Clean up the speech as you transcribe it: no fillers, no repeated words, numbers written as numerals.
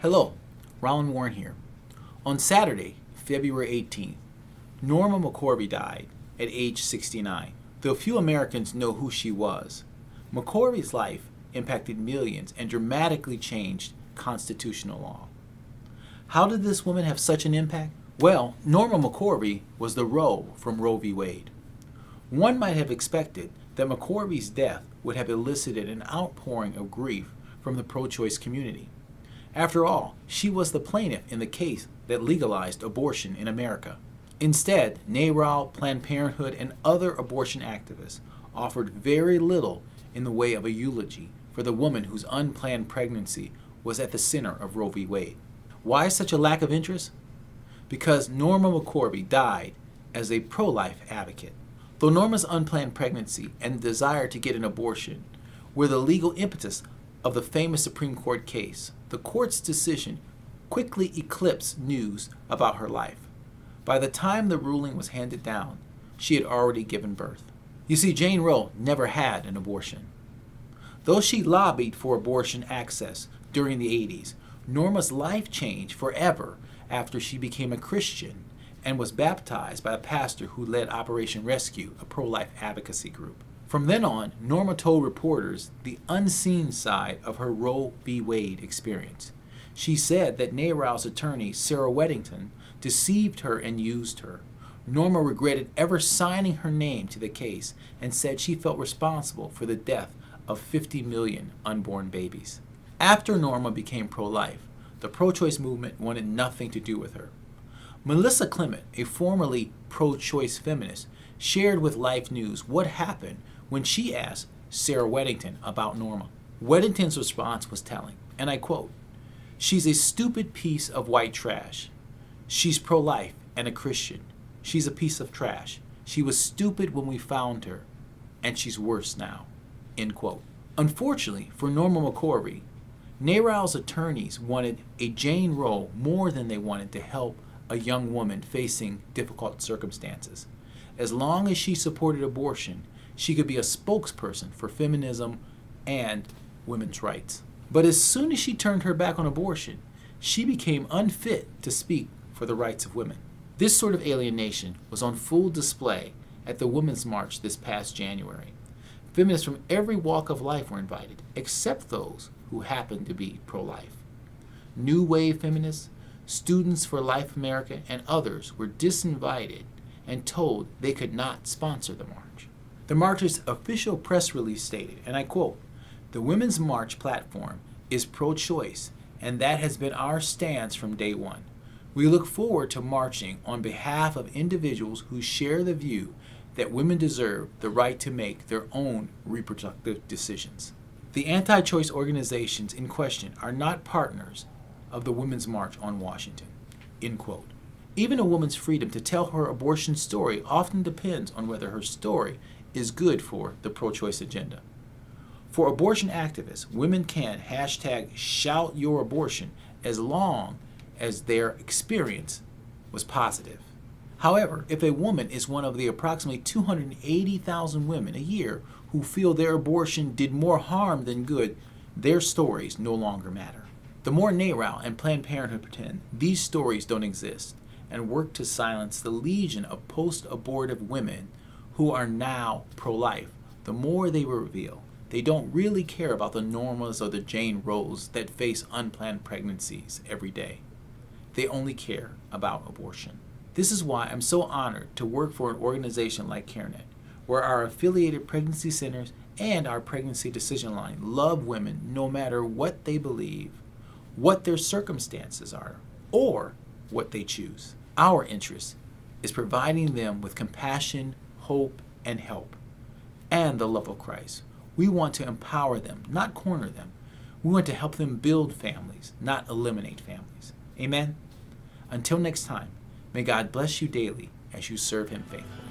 Hello, Roland Warren here. On Saturday, February 18th, Norma McCorvey died at age 69. Though few Americans know who she was, McCorvey's life impacted millions and dramatically changed constitutional law. How did this woman have such an impact? Well, Norma McCorvey was the Roe from Roe v. Wade. One might have expected that McCorvey's death would have elicited an outpouring of grief from the pro-choice community. After all, she was the plaintiff in the case that legalized abortion in America. Instead, NARAL, Planned Parenthood, and other abortion activists offered very little in the way of a eulogy for the woman whose unplanned pregnancy was at the center of Roe v. Wade. Why such a lack of interest? Because Norma McCorvey died as a pro-life advocate. Though Norma's unplanned pregnancy and the desire to get an abortion were the legal impetus of the famous Supreme Court case, the court's decision quickly eclipsed news about her life. By the time the ruling was handed down, she had already given birth. You see, Jane Roe never had an abortion. Though she lobbied for abortion access during the 80s, Norma's life changed forever after she became a Christian and was baptized by a pastor who led Operation Rescue, a pro-life advocacy group. From then on, Norma told reporters the unseen side of her Roe v. Wade experience. She said that NARAL's attorney, Sarah Weddington, deceived her and used her. Norma regretted ever signing her name to the case and said she felt responsible for the death of 50 million unborn babies. After Norma became pro-life, the pro-choice movement wanted nothing to do with her. Melissa Clement, a formerly pro-choice feminist, shared with Life News what happened when she asked Sarah Weddington about Norma. Weddington's response was telling, and I quote, "She's a stupid piece of white trash. She's pro-life and a Christian. She's a piece of trash. She was stupid when we found her, and she's worse now." End quote. Unfortunately for Norma McCorvey, NARAL's attorneys wanted a Jane Roe more than they wanted to help a young woman facing difficult circumstances. As long as she supported abortion, she could be a spokesperson for feminism and women's rights. But as soon as she turned her back on abortion, she became unfit to speak for the rights of women. This sort of alienation was on full display at the Women's March this past January. Feminists from every walk of life were invited, except those who happened to be pro-life. New Wave feminists, Students for Life America, and others were disinvited and told they could not sponsor the march. The march's official press release stated, and I quote, "The Women's March platform is pro-choice, and that has been our stance from day one. We look forward to marching on behalf of individuals who share the view that women deserve the right to make their own reproductive decisions." The anti-choice organizations in question are not partners of the Women's March on Washington. End quote. Even a woman's freedom to tell her abortion story often depends on whether her story is good for the pro-choice agenda. For abortion activists, women can #ShoutYourAbortion as long as their experience was positive. However, if a woman is one of the approximately 280,000 women a year who feel their abortion did more harm than good, their stories no longer matter. The more NARAL and Planned Parenthood pretend these stories don't exist and work to silence the legion of post-abortive women who are now pro-life, the more they reveal they don't really care about the Normas or the Jane Roes that face unplanned pregnancies every day. They only care about abortion. This is why I'm so honored to work for an organization like CareNet, where our affiliated pregnancy centers and our pregnancy decision line love women no matter what they believe, what their circumstances are, or what they choose. Our interest is providing them with compassion, hope, and help, and the love of Christ. We want to empower them, not corner them. We want to help them build families, not eliminate families. Amen? Until next time, may God bless you daily as you serve Him faithfully.